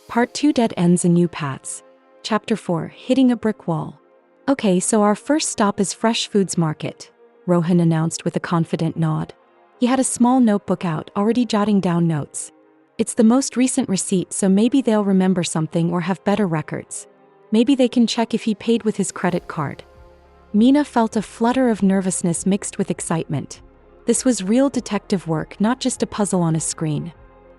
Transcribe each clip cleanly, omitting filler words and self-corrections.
Part 2: Dead Ends and New Paths. Chapter 4: Hitting a Brick Wall. Okay, so our first stop is Fresh Foods Market, Rohan announced with a confident nod. He had a small notebook out, already jotting down notes. It's the most recent receipt, so maybe they'll remember something or have better records. Maybe they can check if he paid with his credit card. Mina felt a flutter of nervousness mixed with excitement. This was real detective work, not just a puzzle on a screen.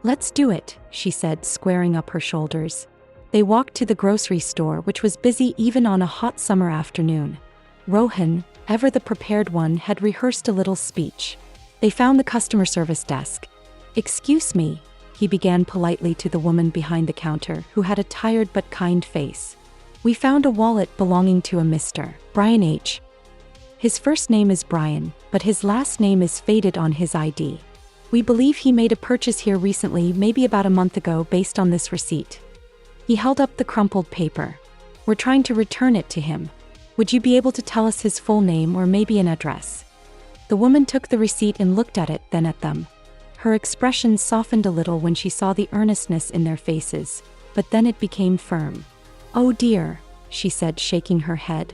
Let's do it, she said, squaring up her shoulders. They walked to the grocery store, which was busy even on a hot summer afternoon. Rohan, ever the prepared one, had rehearsed a little speech. They found the customer service desk. "Excuse me," he began politely to the woman behind the counter, who had a tired but kind face. "We found a wallet belonging to a Mr. Brian H. His first name is Brian, but his last name is faded on his ID. We believe he made a purchase here recently, maybe about a month ago, based on this receipt." He held up the crumpled paper. "We're trying to return it to him. Would you be able to tell us his full name or maybe an address?" The woman took the receipt and looked at it, then at them. Her expression softened a little when she saw the earnestness in their faces, but then it became firm. "Oh dear," she said, shaking her head.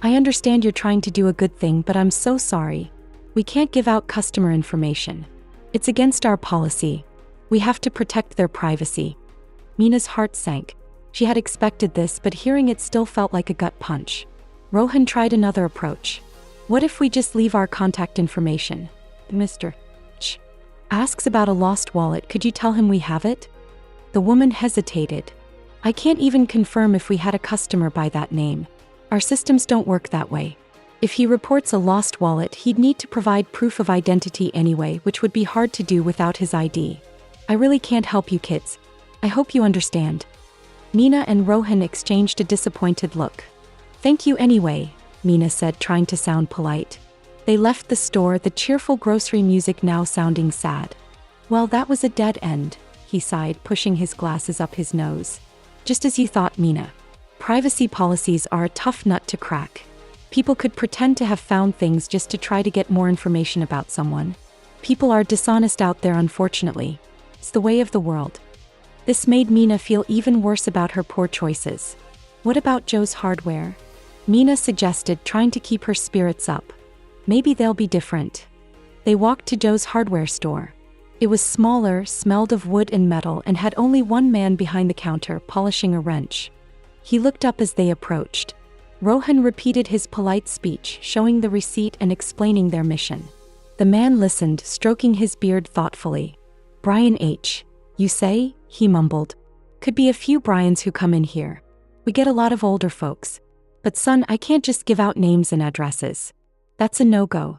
"I understand you're trying to do a good thing, but I'm so sorry. We can't give out customer information. It's against our policy. We have to protect their privacy." Mina's heart sank. She had expected this, but hearing it still felt like a gut punch. Rohan tried another approach. "What if we just leave our contact information? Mr. Ch asks about a lost wallet. Could you tell him we have it?" The woman hesitated. "I can't even confirm if we had a customer by that name. Our systems don't work that way. If he reports a lost wallet, he'd need to provide proof of identity anyway, which would be hard to do without his ID. I really can't help you kids. I hope you understand." Mina and Rohan exchanged a disappointed look. "Thank you anyway," Mina said, trying to sound polite. They left the store, the cheerful grocery music now sounding sad. "Well, that was a dead end," he sighed, pushing his glasses up his nose. "Just as you thought, Mina. Privacy policies are a tough nut to crack. People could pretend to have found things just to try to get more information about someone. People are dishonest out there, unfortunately. It's the way of the world." This made Mina feel even worse about her poor choices. "What about Joe's Hardware?" Mina suggested, trying to keep her spirits up. "Maybe they'll be different." They walked to Joe's hardware store. It was smaller, smelled of wood and metal, and had only one man behind the counter polishing a wrench. He looked up as they approached. Rohan repeated his polite speech, showing the receipt and explaining their mission. The man listened, stroking his beard thoughtfully. "Brian H. you say?" he mumbled. "Could be a few Brians who come in here. We get a lot of older folks. But son, I can't just give out names and addresses. That's a no-go.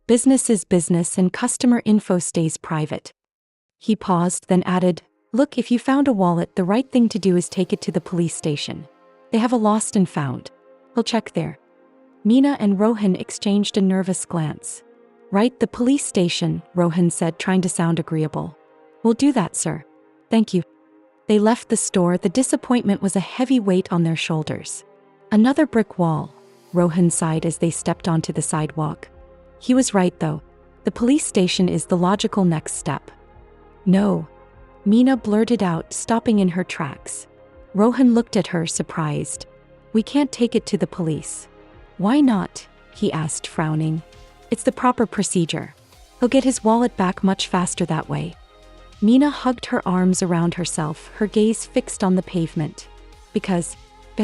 Business is business and customer info stays private." He paused, then added, "Look, if you found a wallet, the right thing to do is take it to the police station. They have a lost and found. We'll check there." Mina and Rohan exchanged a nervous glance. "Right, the police station," Rohan said, trying to sound agreeable. "We'll do that, sir. Thank you." They left the store. The disappointment was a heavy weight on their shoulders. "Another brick wall," Rohan sighed as they stepped onto the sidewalk. He was right, though. The police station is the logical next step. "No," Mina blurted out, stopping in her tracks. Rohan looked at her, surprised. "We can't take it to the police." "Why not?" he asked, frowning. "It's the proper procedure. He'll get his wallet back much faster that way." Mina hugged her arms around herself, her gaze fixed on the pavement. Because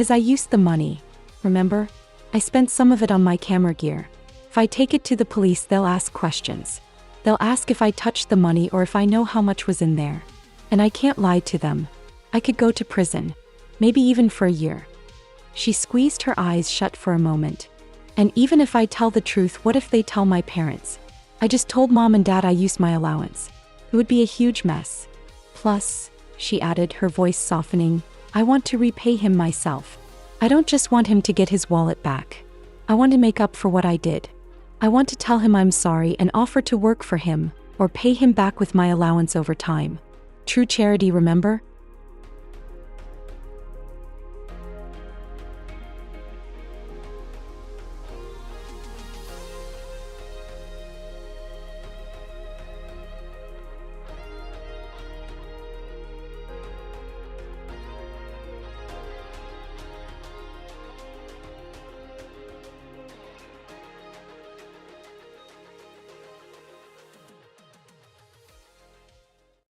I used the money. Remember? I spent some of it on my camera gear. If I take it to the police, they'll ask questions. They'll ask if I touched the money or if I know how much was in there. And I can't lie to them. I could go to prison. Maybe even for a year." She squeezed her eyes shut for a moment. "And even if I tell the truth, what if they tell my parents? I just told Mom and Dad I used my allowance. It would be a huge mess. Plus," she added, her voice softening, "I want to repay him myself. I don't just want him to get his wallet back. I want to make up for what I did. I want to tell him I'm sorry and offer to work for him, or pay him back with my allowance over time. True charity, remember?